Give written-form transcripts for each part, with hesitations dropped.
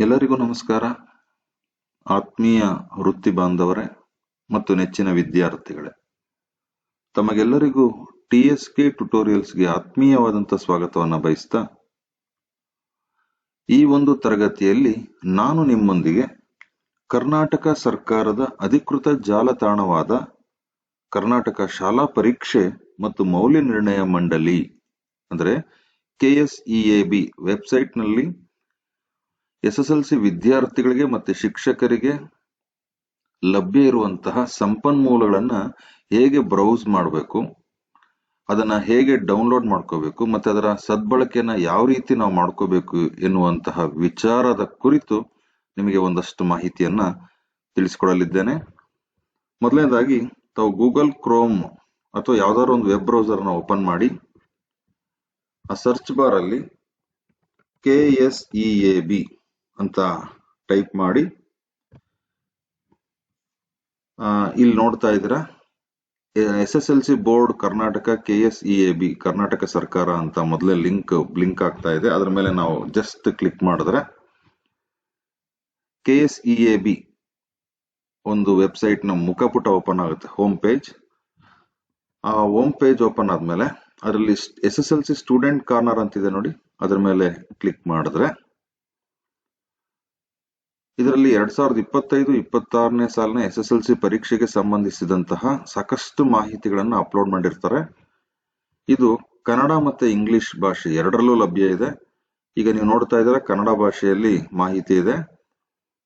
ಎಲ್ಲರಿಗೂ ನಮಸ್ಕಾರ. ಆತ್ಮೀಯ ವೃತ್ತಿ ಬಾಂಧವರೇ ಮತ್ತು ನೆಚ್ಚಿನ ವಿದ್ಯಾರ್ಥಿಗಳೇ, ತಮಗೆಲ್ಲರಿಗೂ TSK ಟ್ಯುಟೋರಿಯಲ್ಸ್ಗೆ ಆತ್ಮೀಯವಾದಂಥ ಸ್ವಾಗತವನ್ನು ಬಯಸ್ತಾ, ಈ ಒಂದು ತರಗತಿಯಲ್ಲಿ ನಾನು ನಿಮ್ಮೊಂದಿಗೆ ಕರ್ನಾಟಕ ಸರ್ಕಾರದ ಅಧಿಕೃತ ಜಾಲತಾಣವಾದ ಕರ್ನಾಟಕ ಶಾಲಾ ಪರೀಕ್ಷೆ ಮತ್ತು ಮೌಲ್ಯ ನಿರ್ಣಯ ಮಂಡಳಿ ಅಂದರೆ KSEAB ವೆಬ್ಸೈಟ್ನಲ್ಲಿ SSLC ವಿದ್ಯಾರ್ಥಿಗಳಿಗೆ ಮತ್ತು ಶಿಕ್ಷಕರಿಗೆ ಲಭ್ಯ ಇರುವಂತಹ ಸಂಪನ್ಮೂಲಗಳನ್ನ ಹೇಗೆ ಬ್ರೌಸ್ ಮಾಡಬೇಕು, ಅದನ್ನ ಹೇಗೆ ಡೌನ್ಲೋಡ್ ಮಾಡ್ಕೋಬೇಕು ಮತ್ತೆ ಅದರ ಸದ್ಬಳಕೆಯನ್ನ ಯಾವ ರೀತಿ ನಾವು ಮಾಡ್ಕೋಬೇಕು ಎನ್ನುವಂತಹ ವಿಚಾರದ ಕುರಿತು ನಿಮಗೆ ಒಂದಷ್ಟು ಮಾಹಿತಿಯನ್ನ ತಿಳಿಸಿಕೊಡಲಿದ್ದೇನೆ. ಮೊದಲನೇದಾಗಿ ತಾವು ಗೂಗಲ್ ಕ್ರೋಮ್ ಅಥವಾ ಯಾವ್ದಾದ್ರು ಒಂದು ವೆಬ್ ಬ್ರೌಸರ್ನ ಓಪನ್ ಮಾಡಿ ಆ ಸರ್ಚ್ ಬಾರ್ ಅಲ್ಲಿ KSEAB ಅಂತ ಟೈಪ್ ಮಾಡಿ ಇಲ್ಲಿ ನೋಡ್ತಾ ಇದ್ದೀರಾ SSLC board Karnataka KSEAB Karnataka ಸರ್ಕಾರ ಅಂತ ಮೊದಲೇ ಬ್ಲಿಂಕ್ ಆಗ್ತಾ ಇದೆ. ಅದರ ಮೇಲೆ ನಾವು ಜಸ್ಟ್ ಕ್ಲಿಕ್ ಮಾಡಿದ್ರೆ KSEAB ಒಂದು ವೆಬ್ಸೈಟ್ ನ ಮುಖಪುಟ ಓಪನ್ ಆಗುತ್ತೆ, ಹೋಮ್ ಪೇಜ್. ಆ ಹೋಮ್ ಪೇಜ್ ಓಪನ್ ಆದ್ಮೇಲೆ ಅದರಲ್ಲಿ SSLC ಸ್ಟೂಡೆಂಟ್ ಕಾರ್ನರ್ ಅಂತಿದೆ ನೋಡಿ, ಅದರ ಮೇಲೆ ಕ್ಲಿಕ್ ಮಾಡಿದ್ರೆ ಇದರಲ್ಲಿ 2025-26ನೇ ಸಾಲಿನ SSLC ಪರೀಕ್ಷೆಗೆ ಸಂಬಂಧಿಸಿದಂತಹ ಸಾಕಷ್ಟು ಮಾಹಿತಿಗಳನ್ನು ಅಪ್ಲೋಡ್ ಮಾಡಿರ್ತಾರೆ. ಇದು ಕನ್ನಡ ಮತ್ತೆ ಇಂಗ್ಲಿಷ್ ಭಾಷೆ ಎರಡರಲ್ಲೂ ಲಭ್ಯ ಇದೆ. ಈಗ ನೀವು ನೋಡ್ತಾ ಇದ್ದೀರಾ ಕನ್ನಡ ಭಾಷೆಯಲ್ಲಿ ಮಾಹಿತಿ ಇದೆ.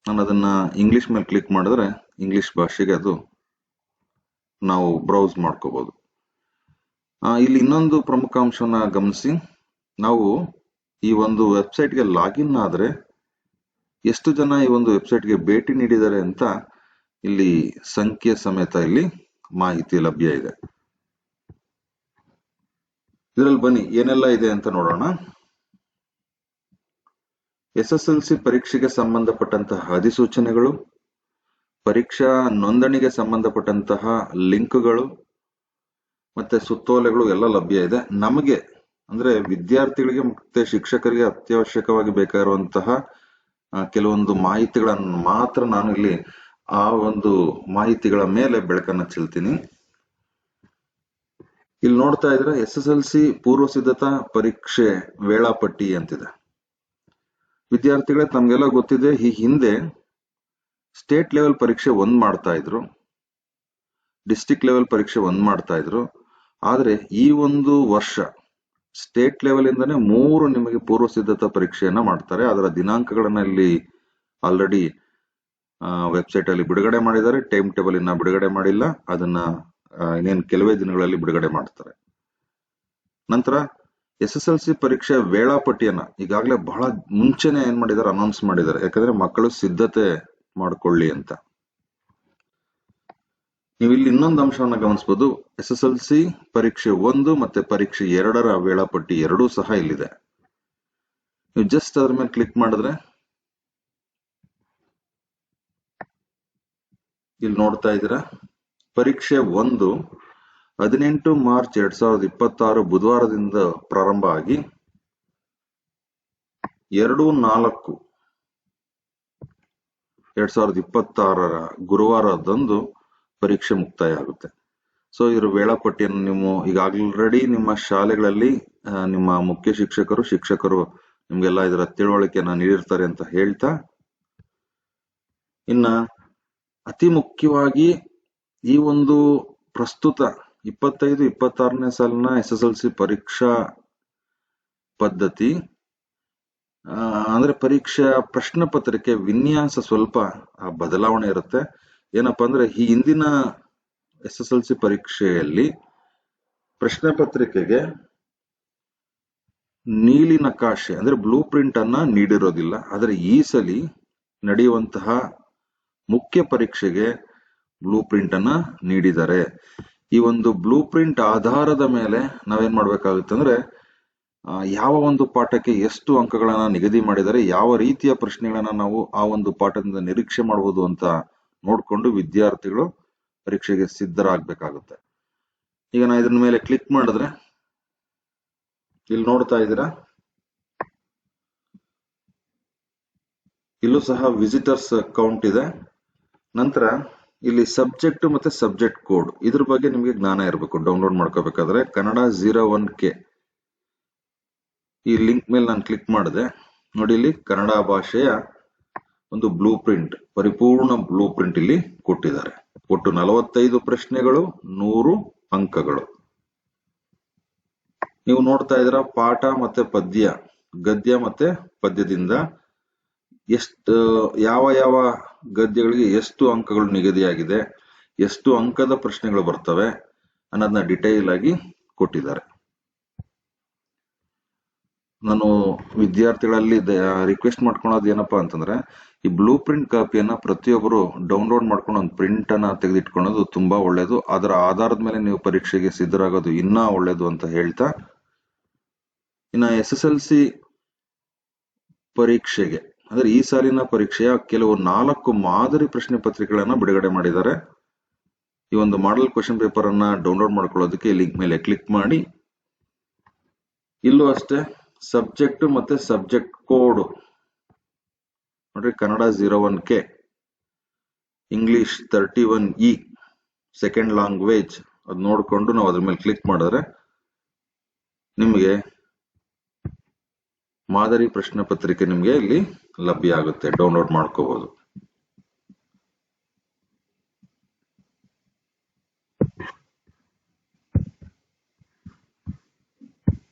ನಾನು ಅದನ್ನ ಇಂಗ್ಲಿಷ್ ಮೇಲೆ ಕ್ಲಿಕ್ ಮಾಡಿದ್ರೆ ಇಂಗ್ಲಿಷ್ ಭಾಷೆಗೆ ಅದು ನಾವು ಬ್ರೌಸ್ ಮಾಡ್ಕೋಬಹುದು. ಇಲ್ಲಿ ಇನ್ನೊಂದು ಪ್ರಮುಖ ಅಂಶವನ್ನ ಗಮನಿಸಿ, ನಾವು ಈ ಒಂದು ವೆಬ್ಸೈಟ್ಗೆ ಲಾಗಿನ್ ಆದ್ರೆ ಎಷ್ಟು ಜನ ಈ ಒಂದು ವೆಬ್ಸೈಟ್ಗೆ ಭೇಟಿ ನೀಡಿದ್ದಾರೆ ಅಂತ ಇಲ್ಲಿ ಸಂಖ್ಯೆ ಸಮೇತ ಇಲ್ಲಿ ಮಾಹಿತಿ ಲಭ್ಯ ಇದೆ. ಇದರಲ್ಲಿ ಬನ್ನಿ ಏನೆಲ್ಲ ಇದೆ ಅಂತ ನೋಡೋಣ. SSLC ಪರೀಕ್ಷೆಗೆ ಸಂಬಂಧಪಟ್ಟಂತಹ ಅಧಿಸೂಚನೆಗಳು, ಪರೀಕ್ಷಾ ನೋಂದಣಿಗೆ ಸಂಬಂಧಪಟ್ಟಂತಹ ಲಿಂಕ್ಗಳು ಮತ್ತೆ ಸುತ್ತೋಲೆಗಳು ಎಲ್ಲ ಲಭ್ಯ ಇದೆ. ನಮಗೆ ಅಂದ್ರೆ ವಿದ್ಯಾರ್ಥಿಗಳಿಗೆ ಮತ್ತೆ ಶಿಕ್ಷಕರಿಗೆ ಅತ್ಯವಶ್ಯಕವಾಗಿ ಬೇಕಾಗಿರುವಂತಹ ಕೆಲವೊಂದು ಮಾಹಿತಿಗಳನ್ನು ಮಾತ್ರ ನಾನು ಇಲ್ಲಿ ಆ ಒಂದು ಮಾಹಿತಿಗಳ ಮೇಲೆ ಬೆಳಕನ್ನ ಚೆಲ್ತೀನಿ. ಇಲ್ಲಿ ನೋಡ್ತಾ ಇದ್ರೆ SSLC ಪೂರ್ವ ಸಿದ್ಧತಾ ಪರೀಕ್ಷೆ ವೇಳಾಪಟ್ಟಿ ಅಂತಿದೆ. ವಿದ್ಯಾರ್ಥಿಗಳೇ, ತಮ್ಗೆಲ್ಲ ಗೊತ್ತಿದೆ, ಈ ಹಿಂದೆ ಸ್ಟೇಟ್ ಲೆವೆಲ್ ಪರೀಕ್ಷೆ ಒಂದ್ ಮಾಡ್ತಾ ಇದ್ರು, ಡಿಸ್ಟ್ರಿಕ್ಟ್ ಲೆವೆಲ್ ಪರೀಕ್ಷೆ ಒಂದ್ ಮಾಡ್ತಾ ಇದ್ರು. ಆದ್ರೆ ಈ ಒಂದು ವರ್ಷ ಸ್ಟೇಟ್ ಲೆವೆಲ್ ಇಂದಾನೆ 3 ನಿಮಗೆ ಪೂರ್ವ ಸಿದ್ಧತಾ ಪರೀಕ್ಷೆಯನ್ನ ಮಾಡ್ತಾರೆ. ಅದರ ದಿನಾಂಕಗಳನ್ನ ಇಲ್ಲಿ ಆಲ್ರೆಡಿ ವೆಬ್ಸೈಟ್ ಅಲ್ಲಿ ಬಿಡುಗಡೆ ಮಾಡಿದ್ದಾರೆ. ಟೈಮ್ ಟೇಬಲ್ ಇನ್ನ ಬಿಡುಗಡೆ ಮಾಡಿಲ್ಲ, ಅದನ್ನ ಇನ್ನೇನು ಕೆಲವೇ ದಿನಗಳಲ್ಲಿ ಬಿಡುಗಡೆ ಮಾಡ್ತಾರೆ. ನಂತರ SSLC ಪರೀಕ್ಷೆ ವೇಳಾಪಟ್ಟಿಯನ್ನ ಈಗಾಗಲೇ ಬಹಳ ಮುಂಚೆನೆ ಏನ್ ಮಾಡಿದ್ದಾರೆ, ಅನೌನ್ಸ್ ಮಾಡಿದ್ದಾರೆ. ಯಾಕಂದ್ರೆ ಮಕ್ಕಳು ಸಿದ್ಧತೆ ಮಾಡ್ಕೊಳ್ಳಿ ಅಂತ. ನೀವು ಇಲ್ಲಿ ಇನ್ನೊಂದು ಅಂಶವನ್ನ ಗಮನಿಸಬಹುದು, SSLC ಪರೀಕ್ಷೆ 1 ಮತ್ತೆ ಪರೀಕ್ಷೆ 2ರ ವೇಳಾಪಟ್ಟಿ ಎರಡೂ ಸಹ ಇಲ್ಲಿದೆ. ನೀವು ಜಸ್ಟ್ ಅದ್ರ ಮೇಲೆ ಕ್ಲಿಕ್ ಮಾಡಿದ್ರೆ ಇಲ್ಲಿ ನೋಡ್ತಾ ಇದ್ದೀರಾ ಪರೀಕ್ಷೆ 1 18 ಮಾರ್ಚ್ 2026 ಬುಧವಾರದಿಂದ ಪ್ರಾರಂಭ ಆಗಿ 2/4/2026 ಗುರುವಾರದಂದು ಪರೀಕ್ಷೆ ಮುಕ್ತಾಯ ಆಗುತ್ತೆ. ಸೊ ಇದ್ರ ವೇಳಾಪಟ್ಟಿಯನ್ನು ನೀವು ಈಗ ಆಲ್ರೆಡಿ ನಿಮ್ಮ ಶಾಲೆಗಳಲ್ಲಿ ನಿಮ್ಮ ಮುಖ್ಯ ಶಿಕ್ಷಕರು ನಿಮ್ಗೆಲ್ಲ ಇದರ ತಿಳುವಳಿಕೆಯನ್ನ ನೀಡಿರ್ತಾರೆ ಅಂತ ಹೇಳ್ತಾ, ಇನ್ನ ಅತಿ ಮುಖ್ಯವಾಗಿ ಈ ಒಂದು ಪ್ರಸ್ತುತ 25-26ನೇ ಸಾಲಿನ SSLC ಪರೀಕ್ಷಾ ಪದ್ಧತಿ ಅಂದ್ರೆ ಪರೀಕ್ಷಾ ಪ್ರಶ್ನೆ ಪತ್ರಿಕೆ ವಿನ್ಯಾಸ ಸ್ವಲ್ಪ ಬದಲಾವಣೆ ಇರುತ್ತೆ. ಏನಪ್ಪಾ ಅಂದ್ರೆ ಈ ಹಿಂದಿನ SSLC ಪರೀಕ್ಷೆಯಲ್ಲಿ ಪ್ರಶ್ನೆ ಪತ್ರಿಕೆಗೆ ನೀಲಿ ನಕಾಶೆ ಅಂದ್ರೆ ಬ್ಲೂ ಪ್ರಿಂಟ್ ಅನ್ನ ನೀಡಿರೋದಿಲ್ಲ. ಆದ್ರೆ ಈ ಸಲಿ ನಡೆಯುವಂತಹ ಮುಖ್ಯ ಪರೀಕ್ಷೆಗೆ ಬ್ಲೂ ಪ್ರಿಂಟ್ ಅನ್ನ ನೀಡಿದ್ದಾರೆ. ಈ ಒಂದು ಬ್ಲೂ ಪ್ರಿಂಟ್ ಆಧಾರದ ಮೇಲೆ ನಾವೇನ್ ಮಾಡ್ಬೇಕಾಗುತ್ತೆ ಅಂದ್ರೆ ಯಾವ ಒಂದು ಪಾಠಕ್ಕೆ ಎಷ್ಟು ಅಂಕಗಳನ್ನ ನಿಗದಿ ಮಾಡಿದರೆ, ಯಾವ ರೀತಿಯ ಪ್ರಶ್ನೆಗಳನ್ನ ನಾವು ಆ ಒಂದು ಪಾಠದಿಂದ ನಿರೀಕ್ಷೆ ಮಾಡಬಹುದು ಅಂತ ನೋಡ್ಕೊಂಡು ವಿದ್ಯಾರ್ಥಿಗಳು ಪರೀಕ್ಷೆಗೆ ಸಿದ್ಧರಾಗಬೇಕಾಗುತ್ತೆ. ಈಗ ನಾ ಇದ್ರ ಮೇಲೆ ಕ್ಲಿಕ್ ಮಾಡಿದ್ರೆ ಇಲ್ಲಿ ನೋಡ್ತಾ ಇದ್ದೀರಾ ಇಲ್ಲೂ ಸಹ ವಿಸಿಟರ್ಸ್ ಕೌಂಟ್ ಇದೆ. ನಂತರ ಇಲ್ಲಿ ಸಬ್ಜೆಕ್ಟ್ ಮತ್ತೆ ಸಬ್ಜೆಕ್ಟ್ ಕೋಡ್ ಇದ್ರ ಬಗ್ಗೆ ನಿಮಗೆ ಜ್ಞಾನ ಇರಬೇಕು. ಡೌನ್ಲೋಡ್ ಮಾಡ್ಕೋಬೇಕಾದ್ರೆ ಕನ್ನಡ 01K ಈ ಲಿಂಕ್ ಮೇಲೆ ನಾನು ಕ್ಲಿಕ್ ಮಾಡಿದೆ. ನೋಡಿ, ಇಲ್ಲಿ ಕನ್ನಡ ಭಾಷೆಯ ಒಂದು ಬ್ಲೂ ಪ್ರಿಂಟ್, ಪರಿಪೂರ್ಣ ಬ್ಲೂ ಪ್ರಿಂಟ್ ಇಲ್ಲಿ ಕೊಟ್ಟಿದ್ದಾರೆ. ಒಟ್ಟು 45 ಪ್ರಶ್ನೆಗಳು, 100 ಅಂಕಗಳು. ನೀವು ನೋಡ್ತಾ ಇದ್ದೀರಾ, ಪಾಠ ಮತ್ತೆ ಪದ್ಯ, ಗದ್ಯ ಮತ್ತೆ ಪದ್ಯದಿಂದ ಯಾವ ಯಾವ ಗದ್ಯಗಳಿಗೆ ಎಷ್ಟು ಅಂಕಗಳು ನಿಗದಿಯಾಗಿದೆ, ಎಷ್ಟು ಅಂಕದ ಪ್ರಶ್ನೆಗಳು ಬರ್ತವೆ ಅನ್ನೋದನ್ನ ಡಿಟೈಲ್ ಆಗಿ ಕೊಟ್ಟಿದ್ದಾರೆ. ನಾನು ವಿದ್ಯಾರ್ಥಿಗಳಲ್ಲಿ ರಿಕ್ವೆಸ್ಟ್ ಮಾಡ್ಕೊಳೋದು ಏನಪ್ಪಾ ಅಂತಂದ್ರೆ, ಈ ಬ್ಲೂ ಪ್ರಿಂಟ್ ಕಾಪಿಯನ್ನ ಪ್ರತಿಯೊಬ್ಬರು ಡೌನ್ಲೋಡ್ ಮಾಡ್ಕೊಂಡು ಒಂದು ಪ್ರಿಂಟ್ ಅನ್ನ ತೆಗೆದಿಟ್ಕೊಳ್ಳೋದು ತುಂಬಾ ಒಳ್ಳೇದು. ಅದರ ಆಧಾರದ ಮೇಲೆ ನೀವು ಪರೀಕ್ಷೆಗೆ ಸಿದ್ಧರಾಗೋದು ಇನ್ನೂ ಒಳ್ಳೇದು ಅಂತ ಹೇಳ್ತಾ, ಇನ್ನ SSLC ಪರೀಕ್ಷೆಗೆ ಅಂದ್ರೆ ಈ ಸಾಲಿನ ಪರೀಕ್ಷೆಯ ಕೆಲವು 4 ಮಾದರಿ ಪ್ರಶ್ನೆ ಪತ್ರಿಕೆಗಳನ್ನ ಬಿಡುಗಡೆ ಮಾಡಿದ್ದಾರೆ. ಈ ಒಂದು ಮಾಡೆಲ್ ಕ್ವಶನ್ ಪೇಪರ್ ಅನ್ನ ಡೌನ್ಲೋಡ್ ಮಾಡ್ಕೊಳ್ಳೋದಕ್ಕೆ ಲಿಂಕ್ ಮೇಲೆ ಕ್ಲಿಕ್ ಮಾಡಿ. ಇಲ್ಲೂ ಅಷ್ಟೇ ಸಬ್ಜೆಕ್ಟ್ ಮತ್ತೆ ಸಬ್ಜೆಕ್ಟ್ ಕೋಡ್ ನೋಡ್ರಿ, Kannada 01K, English 31E, second language ಅದು ನೋಡ್ಕೊಂಡು ನಾವು ಅದ್ರ ಮೇಲೆ ಕ್ಲಿಕ್ ಮಾಡಿದ್ರೆ ನಿಮಗೆ ಮಾದರಿ ಪ್ರಶ್ನೆ ಪತ್ರಿಕೆ ನಿಮಗೆ ಇಲ್ಲಿ ಲಭ್ಯ ಆಗುತ್ತೆ, ಡೌನ್ಲೋಡ್ ಮಾಡ್ಕೋಬಹುದು.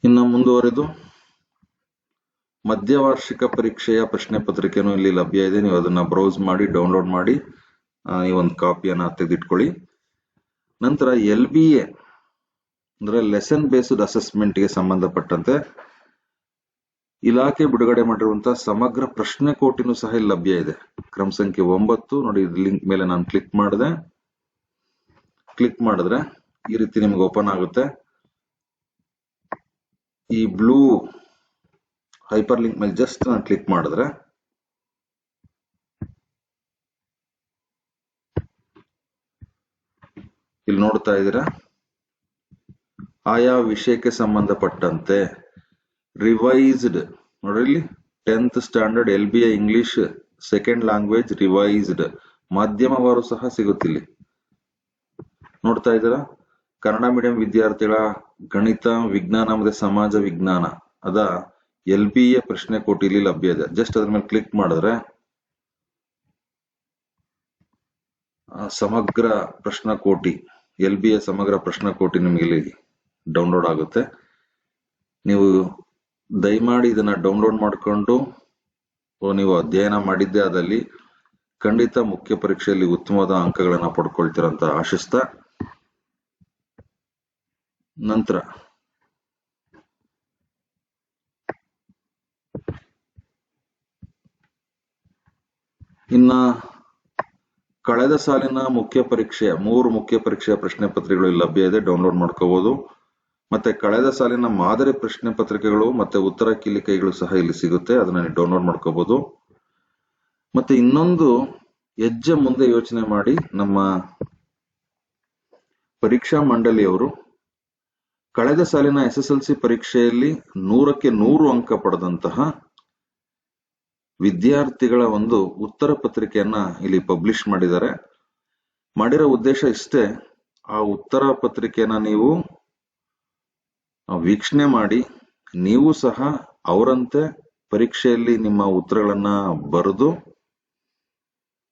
ಇನ್ನು ಮುಂದುವರೆದು ಮಧ್ಯವಾರ್ಷಿಕ ಪರೀಕ್ಷೆಯ ಪ್ರಶ್ನೆ ಪತ್ರಿಕೆನೂ ಇಲ್ಲಿ ಲಭ್ಯ ಇದೆ. ನೀವು ಅದನ್ನ ಬ್ರೌಸ್ ಮಾಡಿ ಡೌನ್ಲೋಡ್ ಮಾಡಿ ಈ ಒಂದು ಕಾಪಿಯನ್ನ ತೆಗೆದಿಟ್ಕೊಳ್ಳಿ. ನಂತರ LBA ಅಂದ್ರೆ ಲೆಸನ್ ಬೇಸ್ಡ್ ಅಸೆಸ್ಮೆಂಟ್ ಗೆ ಸಂಬಂಧಪಟ್ಟಂತೆ ಇಲಾಖೆ ಬಿಡುಗಡೆ ಮಾಡಿರುವಂತಹ ಸಮಗ್ರ ಪ್ರಶ್ನೆ ಕೋಟಿನೂ ಸಹ ಇಲ್ಲಿ ಲಭ್ಯ ಇದೆ. ಕ್ರಮ ಸಂಖ್ಯೆ 9 ನೋಡಿ, ಲಿಂಕ್ ಮೇಲೆ ನಾನು ಕ್ಲಿಕ್ ಮಾಡಿದೆ. ಕ್ಲಿಕ್ ಮಾಡಿದ್ರೆ ಈ ರೀತಿ ನಿಮ್ಗೆ ಓಪನ್ ಆಗುತ್ತೆ. ಈ ಬ್ಲೂ ಹೈಪರ್ ಲಿಂಕ್ ಮೇಲೆ ಜಸ್ಟ್ ನಾನು ಕ್ಲಿಕ್ ಮಾಡಿದ್ರೆ ಇಲ್ಲಿ ನೋಡ್ತಾ ಇದ್ದೀರಾ, ಆಯಾ ವಿಷಯಕ್ಕೆ ಸಂಬಂಧಪಟ್ಟಂತೆ ರಿವೈಸ್ಡ್ ನೋಡ್ರಿ, 10th standard LBA English second language revised ಮಾಧ್ಯಮವಾರು ಸಹ ಸಿಗುತ್ತಿಲ್ಲಿ. ನೋಡ್ತಾ ಇದ್ದೀರಾ, ಕನ್ನಡ ಮೀಡಿಯಂ ವಿದ್ಯಾರ್ಥಿಗಳ ಗಣಿತ, ವಿಜ್ಞಾನ ಮತ್ತೆ ಸಮಾಜ ವಿಜ್ಞಾನ ಅದ LBA ಪ್ರಶ್ನೆ ಕೋಟಿ ಇಲ್ಲಿ ಲಭ್ಯ ಇದೆ. ಜಸ್ಟ್ ಅದ್ರ ಮೇಲೆ ಕ್ಲಿಕ್ ಮಾಡಿದ್ರೆ ಸಮಗ್ರ ಪ್ರಶ್ನೆ ಕೋಟಿ, LBA ಸಮಗ್ರ ಪ್ರಶ್ನೆ ಕೋಟಿ ನಿಮಗೆ ಇಲ್ಲಿ ಡೌನ್ಲೋಡ್ ಆಗುತ್ತೆ. ನೀವು ದಯಮಾಡಿ ಇದನ್ನ ಡೌನ್ಲೋಡ್ ಮಾಡಿಕೊಂಡು ನೀವು ಅಧ್ಯಯನ ಮಾಡಿದ್ದೆ ಆದಲ್ಲಿ ಖಂಡಿತ ಮುಖ್ಯ ಪರೀಕ್ಷೆಯಲ್ಲಿ ಉತ್ತಮವಾದ ಅಂಕಗಳನ್ನ ಪಡ್ಕೊಳ್ತೀರಂತ ಆಶಿಸ್ತಾ, ನಂತರ ಇನ್ನ ಕಳೆದ ಸಾಲಿನ ಮುಖ್ಯ ಪರೀಕ್ಷೆಯ 3 ಮುಖ್ಯ ಪರೀಕ್ಷೆಯ ಪ್ರಶ್ನೆ ಪತ್ರಿಕೆಗಳು ಇಲ್ಲಿ ಲಭ್ಯ ಇದೆ, ಡೌನ್ಲೋಡ್ ಮಾಡ್ಕೋಬಹುದು. ಮತ್ತೆ ಕಳೆದ ಸಾಲಿನ ಮಾದರಿ ಪ್ರಶ್ನೆ ಪತ್ರಿಕೆಗಳು ಮತ್ತೆ ಉತ್ತರ ಕೀಲಿಕೈಗಳು ಸಹ ಇಲ್ಲಿ ಸಿಗುತ್ತೆ, ಅದನ್ನ ನೀವು ಡೌನ್ಲೋಡ್ ಮಾಡ್ಕೋಬಹುದು. ಮತ್ತೆ ಇನ್ನೊಂದು ಹೆಜ್ಜೆ ಮುಂದೆ ಯೋಚನೆ ಮಾಡಿ, ನಮ್ಮ ಪರೀಕ್ಷಾ ಮಂಡಳಿಯವರು ಕಳೆದ ಸಾಲಿನ SSLC ಪರೀಕ್ಷೆಯಲ್ಲಿ 100ಕ್ಕೆ 100 ಅಂಕ ಪಡೆದಂತಹ ವಿದ್ಯಾರ್ಥಿಗಳ ಒಂದು ಉತ್ತರ ಪತ್ರಿಕೆಯನ್ನ ಇಲ್ಲಿ ಪಬ್ಲಿಷ್ ಮಾಡಿದ್ದಾರೆ. ಮಾಡಿರೋ ಉದ್ದೇಶ ಇಷ್ಟೇ, ಆ ಉತ್ತರ ಪತ್ರಿಕೆಯನ್ನ ನೀವು ವೀಕ್ಷಣೆ ಮಾಡಿ ನೀವು ಸಹ ಅವರಂತೆ ಪರೀಕ್ಷೆಯಲ್ಲಿ ನಿಮ್ಮ ಉತ್ತರಗಳನ್ನ ಬರೆದು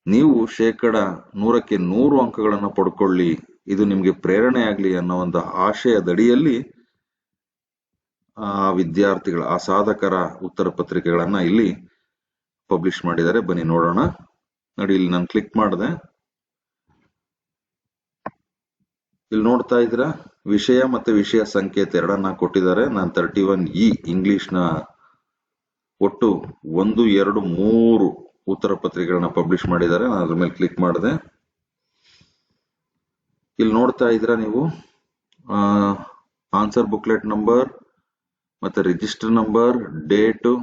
ನೀವು 100ಕ್ಕೆ 100 ಅಂಕಗಳನ್ನ ಪಡ್ಕೊಳ್ಳಿ, ಇದು ನಿಮ್ಗೆ ಪ್ರೇರಣೆ ಆಗ್ಲಿ ಅನ್ನೋ ಒಂದು ಆಶಯದಡಿಯಲ್ಲಿ ಆ ವಿದ್ಯಾರ್ಥಿಗಳ, ಆ ಸಾಧಕರ ಉತ್ತರ ಪತ್ರಿಕೆಗಳನ್ನ ಇಲ್ಲಿ ಪಬ್ಲಿಷ್ ಮಾಡಿದ್ದಾರೆ. ಬನ್ನಿ ನೋಡೋಣ. ನೋಡಿ, ಇಲ್ಲಿ ನಾನು ಕ್ಲಿಕ್ ಮಾಡಿದೆ. ಇಲ್ಲಿ ನೋಡ್ತಾ ಇದ್ದೀರಾ, ವಿಷಯ ಮತ್ತೆ ವಿಷಯ ಸಂಕೇತ ಎರಡನ್ನ ಕೊಟ್ಟಿದ್ದಾರೆ. ನಾನು 31E ಇಂಗ್ಲಿಷ್ನ ಒಟ್ಟು 1, 2, 3 ಉತ್ತರ ಪತ್ರಿಕೆಗಳನ್ನ ಪಬ್ಲಿಷ್ ಮಾಡಿದ್ದಾರೆ. ನಾನು ಅದ್ರ ಮೇಲೆ ಕ್ಲಿಕ್ ಮಾಡಿದೆ. ಇಲ್ಲಿ ನೋಡ್ತಾ ಇದ್ದೀರಾ ನೀವು, ಆನ್ಸರ್ ಬುಕ್ಲೆಟ್ ನಂಬರ್ ಮತ್ತೆ ರಿಜಿಸ್ಟರ್ ನಂಬರ್, ಡೇಟು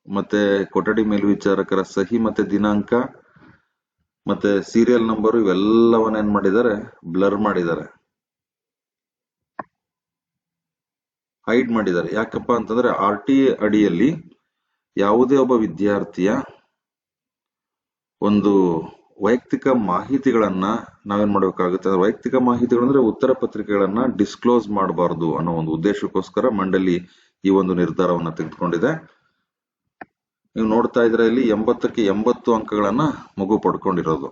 ಮತ್ತೆ ಕೊಠಡಿ ಮೇಲ್ವಿಚಾರಕರ ಸಹಿ ಮತ್ತೆ ದಿನಾಂಕ ಮತ್ತೆ ಸೀರಿಯಲ್ ನಂಬರ್ ಇವೆಲ್ಲವನ್ನ ಏನ್ ಮಾಡಿದ್ದಾರೆ, ಬ್ಲರ್ ಮಾಡಿದ್ದಾರೆ, ಹೈಡ್ ಮಾಡಿದ್ದಾರೆ. ಯಾಕಪ್ಪ ಅಂತಂದ್ರೆ RTA ಅಡಿಯಲ್ಲಿ ಯಾವುದೇ ಒಬ್ಬ ವಿದ್ಯಾರ್ಥಿಯ ಒಂದು ವೈಯಕ್ತಿಕ ಮಾಹಿತಿಗಳನ್ನ ನಾವೇನ್ ಮಾಡಬೇಕಾಗುತ್ತೆ, ವೈಯಕ್ತಿಕ ಮಾಹಿತಿಗಳಂದ್ರೆ ಉತ್ತರ ಪತ್ರಿಕೆಗಳನ್ನ ಡಿಸ್ಕ್ಲೋಸ್ ಮಾಡಬಾರ್ದು ಅನ್ನೋ ಒಂದು ಉದ್ದೇಶಕ್ಕೋಸ್ಕರ ಮಂಡಳಿ ಈ ಒಂದು ನಿರ್ಧಾರವನ್ನ ತೆಗೆದುಕೊಂಡಿದೆ. ನೀವು ನೋಡ್ತಾ ಇದ್ರೆ ಇಲ್ಲಿ 80ಕ್ಕೆ 80 ಅಂಕಗಳನ್ನ ಮಗು ಪಡ್ಕೊಂಡಿರೋದು.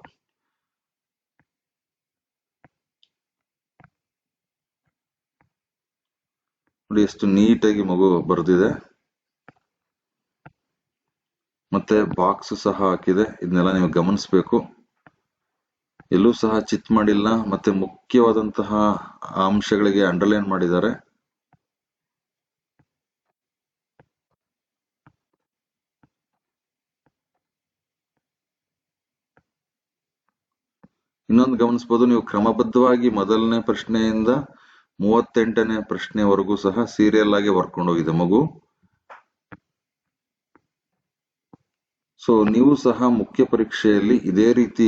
ನೋಡಿ ಎಷ್ಟು ನೀಟಾಗಿ ಮಗು ಬರೆದಿದೆ, ಮತ್ತೆ ಬಾಕ್ಸ್ ಸಹ ಹಾಕಿದೆ. ಇದನ್ನೆಲ್ಲ ನೀವು ಗಮನಿಸಬೇಕು. ಎಲ್ಲೂ ಸಹ ಚಿತ್ ಮಾಡಿಲ್ಲ, ಮತ್ತೆ ಮುಖ್ಯವಾದಂತಹ ಅಂಶಗಳಿಗೆ ಅಂಡರ್ಲೈನ್ ಮಾಡಿದ್ದಾರೆ. ಇನ್ನೊಂದು ಗಮನಿಸಬಹುದು, ನೀವು ಕ್ರಮಬದ್ಧವಾಗಿ ಮೊದಲನೇ ಪ್ರಶ್ನೆಯಿಂದ 38ನೇ ಪ್ರಶ್ನೆವರೆಗೂ ಸಹ ಸೀರಿಯಲ್ ಆಗಿ ಬರ್ಕೊಂಡು ಹೋಗಿದೆ ಮಗು. ಸೊ ನೀವು ಸಹ ಮುಖ್ಯ ಪರೀಕ್ಷೆಯಲ್ಲಿ ಇದೇ ರೀತಿ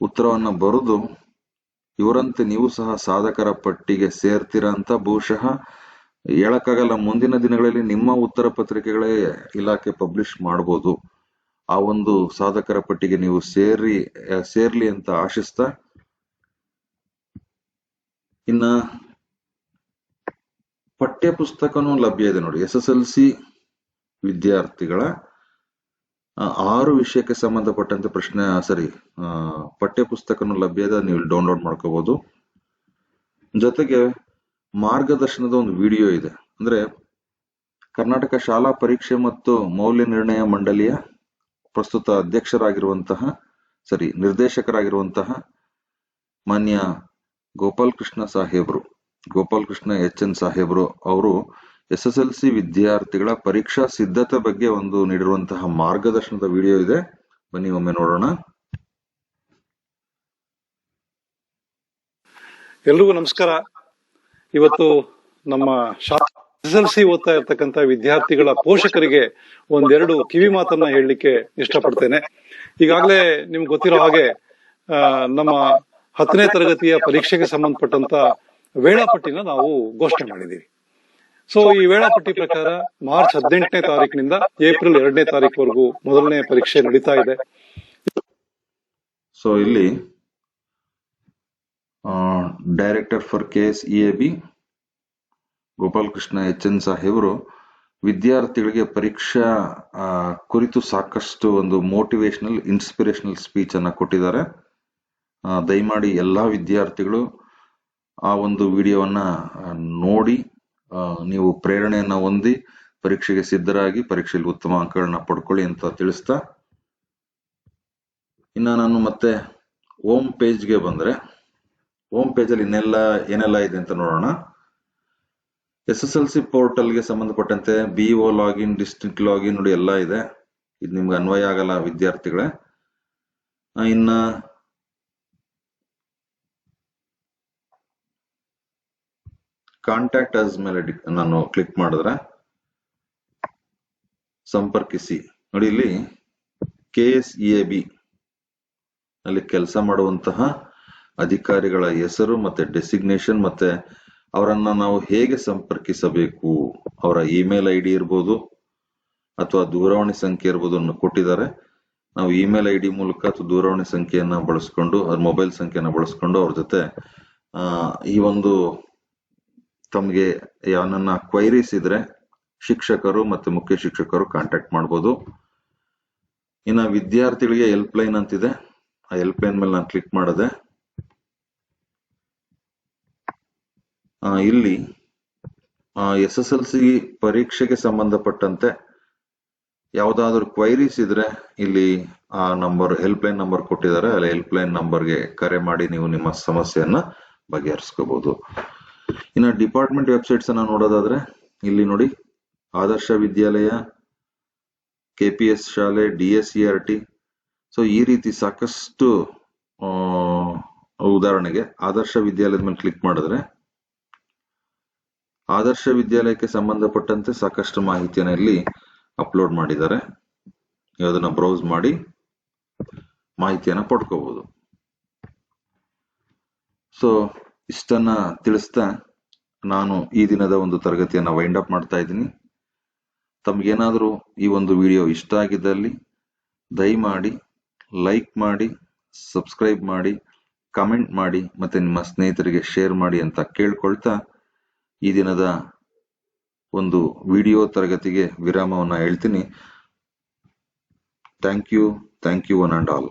ಉತ್ತರವನ್ನ ಬರೆದು ಇವರಂತೆ ನೀವು ಸಹ ಸಾಧಕರ ಪಟ್ಟಿಗೆ ಸೇರ್ತೀರಾ ಅಂತ ಬಹುಶಃ ಹೇಳಕ್ಕಾಗಲ್ಲ. ಮುಂದಿನ ದಿನಗಳಲ್ಲಿ ನಿಮ್ಮ ಉತ್ತರ ಪತ್ರಿಕೆಗಳೇ ಇಲಾಖೆ ಪಬ್ಲಿಷ್ ಮಾಡಬಹುದು. ಆ ಒಂದು ಸಾಧಕರ ಪಟ್ಟಿಗೆ ನೀವು ಸೇರ್ಲಿ ಅಂತ ಆಶಿಸ್ತಾ, ಇನ್ನ ಪಠ್ಯ ಪುಸ್ತಕನೂ ಲಭ್ಯ ಇದೆ ನೋಡಿ. SSLC ವಿದ್ಯಾರ್ಥಿಗಳ 6 ವಿಷಯಕ್ಕೆ ಸಂಬಂಧಪಟ್ಟಂತೆ ಪಠ್ಯ ಪುಸ್ತಕನೂ ಲಭ್ಯ ಇದೆ, ನೀವು ಡೌನ್ಲೋಡ್ ಮಾಡ್ಕೋಬಹುದು. ಜೊತೆಗೆ ಮಾರ್ಗದರ್ಶನದ ಒಂದು ವಿಡಿಯೋ ಇದೆ. ಅಂದ್ರೆ ಕರ್ನಾಟಕ ಶಾಲಾ ಪರೀಕ್ಷೆ ಮತ್ತು ಮೌಲ್ಯ ನಿರ್ಣಯ ಮಂಡಳಿಯ ಪ್ರಸ್ತುತ ನಿರ್ದೇಶಕರಾಗಿರುವಂತಹ ಮಾನ್ಯ ಗೋಪಾಲ್ ಕೃಷ್ಣ HN ಸಾಹೇಬ್ರು ಅವರು SSLC ವಿದ್ಯಾರ್ಥಿಗಳ ಪರೀಕ್ಷಾ ಸಿದ್ಧತೆ ಬಗ್ಗೆ ಒಂದು ನೀಡಿರುವಂತಹ ಮಾರ್ಗದರ್ಶನದ ವಿಡಿಯೋ ಇದೆ. ಬನ್ನಿ ಒಮ್ಮೆ ನೋಡೋಣ. ಎಲ್ರಿಗೂ ನಮಸ್ಕಾರ. ಇವತ್ತು ನಮ್ಮ SSLC ಓದ್ತಾ ಇರ್ತಕ್ಕಂಥ ವಿದ್ಯಾರ್ಥಿಗಳ ಪೋಷಕರಿಗೆ ಒಂದೆರಡು ಕಿವಿ ಮಾತನ್ನ ಹೇಳಲಿಕ್ಕೆ ಇಷ್ಟಪಡ್ತೇನೆ. ಈಗಾಗಲೇ ನಿಮ್ಗೆ ಗೊತ್ತಿರೋ ಹಾಗೆ ನಮ್ಮ 10ನೇ ತರಗತಿಯ ಪರೀಕ್ಷೆಗೆ ಸಂಬಂಧಪಟ್ಟಂತ ವೇಳಾಪಟ್ಟಿನ ನಾವು ಘೋಷಣೆ ಮಾಡಿದ್ದೀವಿ. ಸೊ ಈ ವೇಳಾಪಟ್ಟಿ ಪ್ರಕಾರ ಮಾರ್ಚ್ 18ನೇ ತಾರೀಕಿನಿಂದ ಏಪ್ರಿಲ್ 2ನೇ ತಾರೀಕುವರೆಗೂ ಮೊದಲನೇ ಪರೀಕ್ಷೆ ನಡೀತಾ ಇದೆ. ಸೊ ಇಲ್ಲಿ director for KSEAB Gopal Krishna HN ಸಾಹೇಬರು ವಿದ್ಯಾರ್ಥಿಗಳಿಗೆ ಪರೀಕ್ಷಾ ಕುರಿತು ಸಾಕಷ್ಟು ಒಂದು ಮೋಟಿವೇಶನಲ್ ಇನ್ಸ್ಪಿರೇಷನಲ್ ಸ್ಪೀಚ್ ಅನ್ನ ಕೊಟ್ಟಿದ್ದಾರೆ. ದಯಮಾಡಿ ಎಲ್ಲಾ ವಿದ್ಯಾರ್ಥಿಗಳು ಆ ಒಂದು ವಿಡಿಯೋವನ್ನ ನೋಡಿ ನೀವು ಪ್ರೇರಣೆಯನ್ನ ಹೊಂದಿ ಪರೀಕ್ಷೆಗೆ ಸಿದ್ಧರಾಗಿ ಪರೀಕ್ಷೆಯಲ್ಲಿ ಉತ್ತಮ ಅಂಕಗಳನ್ನ ಪಡ್ಕೊಳ್ಳಿ ಅಂತ ತಿಳಿಸ್ತಾ, ಇನ್ನ ನಾನು ಮತ್ತೆ ಹೋಮ್ ಪೇಜ್ಗೆ ಬಂದ್ರೆ, ಹೋಮ್ ಪೇಜ್ ಅಲ್ಲಿ ಏನೆಲ್ಲ ಇದೆ ಅಂತ ನೋಡೋಣ. SSLC ಪೋರ್ಟಲ್ಗೆ ಸಂಬಂಧಪಟ್ಟಂತೆ BO ಲಾಗಿನ್, ಡಿಸ್ಟ್ರಿಕ್ಟ್ ಲಾಗಿನ್ ನೋಡಿ ಎಲ್ಲ ಇದೆ. ಇದು ನಿಮ್ಗೆ ಅನ್ವಯ ಆಗಲ್ಲ ವಿದ್ಯಾರ್ಥಿಗಳೇ. ಇನ್ನ ಕಾಂಟ್ಯಾಕ್ಟ್ ಅಸ್ ಮೇಲೆ ನಾನು ಕ್ಲಿಕ್ ಮಾಡಿದ್ರೆ ಸಂಪರ್ಕಿಸಿ ನೋಡಿ, ಇಲ್ಲಿ KSEAB ಅಲ್ಲಿ ಕೆಲಸ ಮಾಡುವಂತಹ ಅಧಿಕಾರಿಗಳ ಹೆಸರು ಮತ್ತೆ ಡೆಸಿಗ್ನೇಷನ್, ಮತ್ತೆ ಅವರನ್ನ ನಾವು ಹೇಗೆ ಸಂಪರ್ಕಿಸಬೇಕು, ಅವರ ಇಮೇಲ್ ID ಇರ್ಬೋದು ಅಥವಾ ದೂರವಾಣಿ ಸಂಖ್ಯೆ ಇರ್ಬೋದು ಕೊಟ್ಟಿದ್ದಾರೆ. ನಾವು ಇಮೇಲ್ ID ಮೂಲಕ ಅಥವಾ ದೂರವಾಣಿ ಸಂಖ್ಯೆಯನ್ನ ಬಳಸ್ಕೊಂಡು, ಅವ್ರ ಮೊಬೈಲ್ ಸಂಖ್ಯೆಯನ್ನ ಬಳಸ್ಕೊಂಡು ಅವ್ರ ಜೊತೆ ಈ ಒಂದು ತಮ್ಗೆ ಯಾವನ್ನ ಕ್ವೈರೀಸ್ ಇದ್ರೆ ಶಿಕ್ಷಕರು ಮತ್ತೆ ಮುಖ್ಯ ಶಿಕ್ಷಕರು ಕಾಂಟ್ಯಾಕ್ಟ್ ಮಾಡ್ಬೋದು. ಇನ್ನ ವಿದ್ಯಾರ್ಥಿಗಳಿಗೆ ಹೆಲ್ಪ್ ಲೈನ್ ಅಂತಿದೆ, ಆ ಹೆಲ್ಪ್ ಲೈನ್ ಮೇಲೆ ನಾನು ಕ್ಲಿಕ್ ಮಾಡಿದೆ. ಇಲ್ಲಿ SSLC ಪರೀಕ್ಷೆಗೆ ಸಂಬಂಧಪಟ್ಟಂತೆ ಯಾವ್ದಾದ್ರು ಕ್ವೈರೀಸ್ ಇದ್ರೆ ಇಲ್ಲಿ ಆ ನಂಬರ್, ಹೆಲ್ಪ್ ಲೈನ್ ನಂಬರ್ ಕೊಟ್ಟಿದ್ದಾರೆ. ಅಲ್ಲಿ ಹೆಲ್ಪ್ ಲೈನ್ ನಂಬರ್ಗೆ ಕರೆ ಮಾಡಿ ನೀವು ನಿಮ್ಮ ಸಮಸ್ಯೆಯನ್ನ ಬಗೆಹರಿಸ್ಕೋಬಹುದು. ಇನ್ನು ಡಿಪಾರ್ಟ್ಮೆಂಟ್ ವೆಬ್ಸೈಟ್ಸ್ ಅನ್ನ ನೋಡೋದಾದ್ರೆ ಇಲ್ಲಿ ನೋಡಿ, ಆದರ್ಶ ವಿದ್ಯಾಲಯ, KPS ಶಾಲೆ, DSERT. ಸೊ ಈ ರೀತಿ ಸಾಕಷ್ಟು ಉದಾಹರಣೆಗೆ ಆದರ್ಶ ವಿದ್ಯಾಲಯದ ಮೇಲೆ ಕ್ಲಿಕ್ ಮಾಡಿದ್ರೆ ಆದರ್ಶ ವಿದ್ಯಾಲಯಕ್ಕೆ ಸಂಬಂಧಪಟ್ಟಂತೆ ಸಾಕಷ್ಟು ಮಾಹಿತಿಯನ್ನ ಇಲ್ಲಿ ಅಪ್ಲೋಡ್ ಮಾಡಿದ್ದಾರೆ. ಅದನ್ನ ಬ್ರೌಸ್ ಮಾಡಿ ಮಾಹಿತಿಯನ್ನ ಪಡ್ಕೋಬಹುದು. ಸೊ ಇಷ್ಟನ್ನ ತಿಳಿಸ್ತಾ ನಾನು ಈ ದಿನದ ಒಂದು ತರಗತಿಯನ್ನ ವೈಂಡ್ ಅಪ್ ಮಾಡ್ತಾ ಇದ್ದೀನಿ. ತಮ್ಗೇನಾದ್ರೂ ಈ ಒಂದು ವಿಡಿಯೋ ಇಷ್ಟ ಆಗಿದ್ದಲ್ಲಿ ದಯಮಾಡಿ ಲೈಕ್ ಮಾಡಿ, ಸಬ್ಸ್ಕ್ರೈಬ್ ಮಾಡಿ, ಕಮೆಂಟ್ ಮಾಡಿ, ಮತ್ತೆ ನಿಮ್ಮ ಸ್ನೇಹಿತರಿಗೆ ಶೇರ್ ಮಾಡಿ ಅಂತ ಕೇಳ್ಕೊಳ್ತಾ ಈ ದಿನದ ಒಂದು ವಿಡಿಯೋ ತರಗತಿಗೆ ವಿರಾಮವನ್ನ ಹೇಳ್ತೀನಿ. Thank you one and all.